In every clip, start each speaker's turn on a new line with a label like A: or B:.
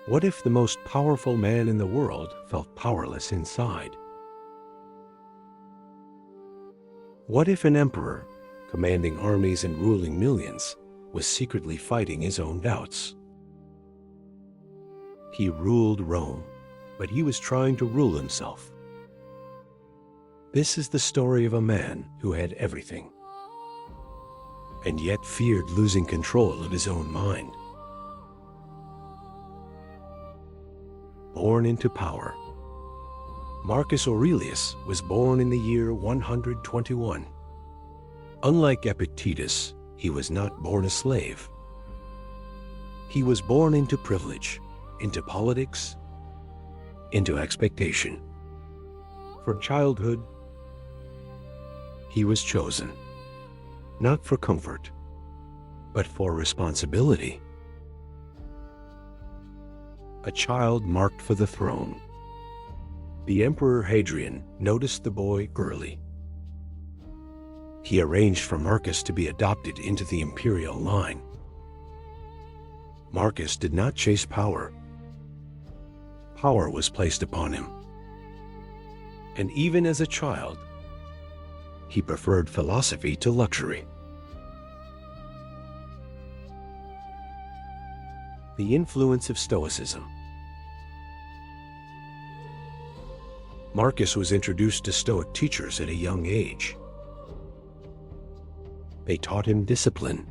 A: What if the most powerful man in the world felt powerless inside? What if an emperor, commanding armies and ruling millions, was secretly fighting his own doubts? He ruled Rome, but he was trying to rule himself. This is the story of a man who had everything, and yet feared losing control of his own mind. Born into power. Marcus Aurelius was born in the year 121. Unlike Epictetus, he was not born a slave. He was born into privilege, into politics, into expectation. For childhood, he was chosen, not for comfort, but for responsibility. A child marked for the throne. The Emperor Hadrian noticed the boy early. He arranged for Marcus to be adopted into the imperial line. Marcus did not chase power. Power was placed upon him. And even as a child, he preferred philosophy to luxury. The influence of Stoicism. Marcus was introduced to Stoic teachers at a young age. They taught him discipline,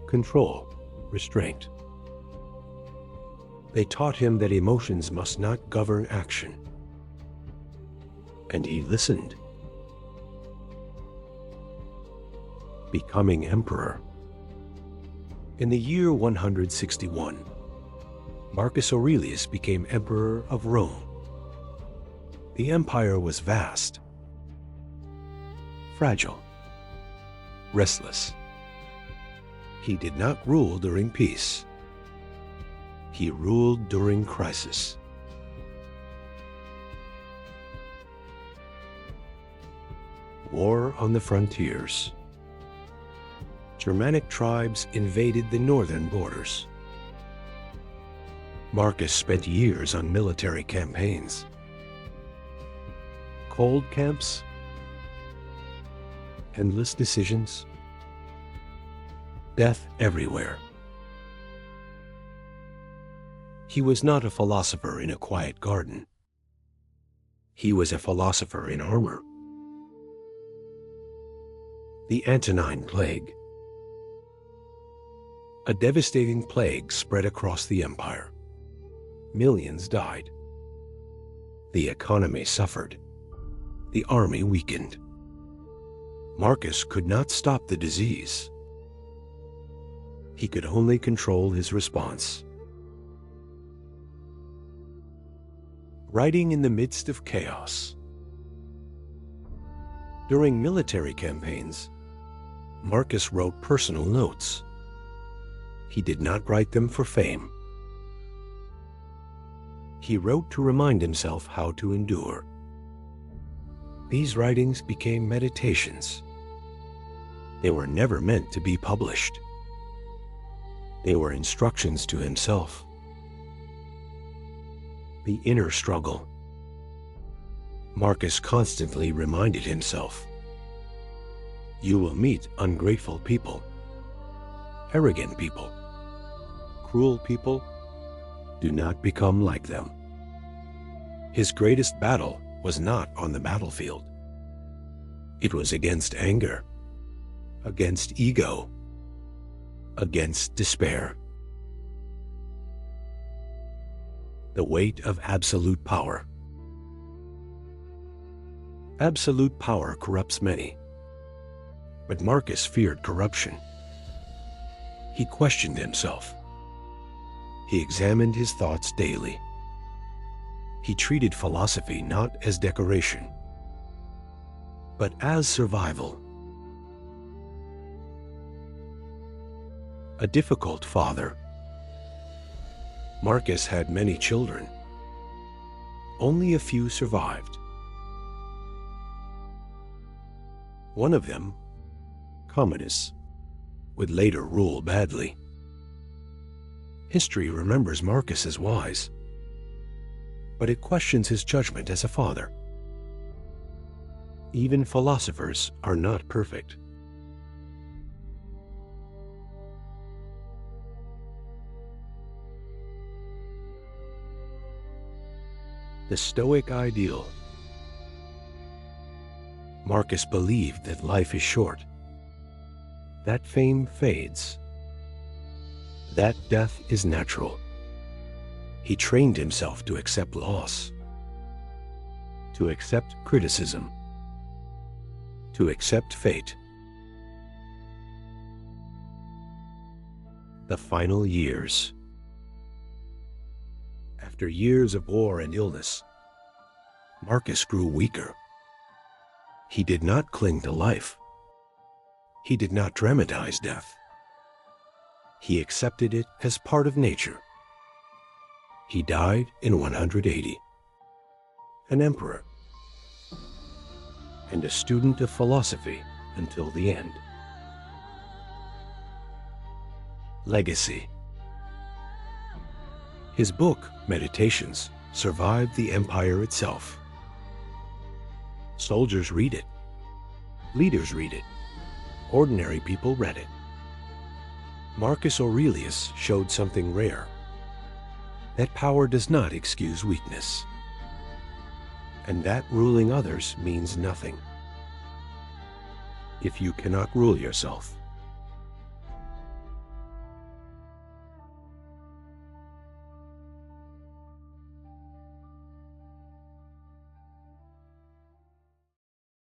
A: control, restraint. They taught him that emotions must not govern action. And he listened. Becoming emperor. In the year 161, Marcus Aurelius became emperor of Rome. The empire was vast, fragile, restless. He did not rule during peace. He ruled during crisis. War on the frontiers. Germanic tribes invaded the northern borders. Marcus spent years on military campaigns. Cold camps, endless decisions, death everywhere. He was not a philosopher in a quiet garden. He was a philosopher in armor. The Antonine Plague. A devastating plague spread across the empire. Millions died. The economy suffered. The army weakened. Marcus could not stop the disease. He could only control his response. Writing in the midst of chaos. During military campaigns, Marcus wrote personal notes. He did not write them for fame. He wrote to remind himself how to endure. These writings became meditations. They were never meant to be published. They were instructions to himself. The inner struggle. Marcus constantly reminded himself, you will meet ungrateful people, arrogant people, cruel people. Do not become like them. His greatest battle was not on the battlefield. It was against anger, against ego, against despair. The weight of absolute power. Absolute power corrupts many, but Marcus feared corruption. He questioned himself. He examined his thoughts daily. He treated philosophy not as decoration, but as survival. A difficult father. Marcus had many children. Only a few survived. One of them, Commodus, would later rule badly. History remembers Marcus as wise, but it questions his judgment as a father. Even philosophers are not perfect. The Stoic ideal. Marcus believed that life is short, that fame fades, that death is natural. He trained himself to accept loss, to accept criticism, to accept fate. The final years. After years of war and illness, Marcus grew weaker. He did not cling to life. He did not dramatize death. He accepted it as part of nature. He died in 180, an emperor, and a student of philosophy until the end. Legacy. His book, Meditations, survived the empire itself. Soldiers read it. Leaders read it. Ordinary people read it. Marcus Aurelius showed something rare, that power does not excuse weakness, and that ruling others means nothing if you cannot rule yourself.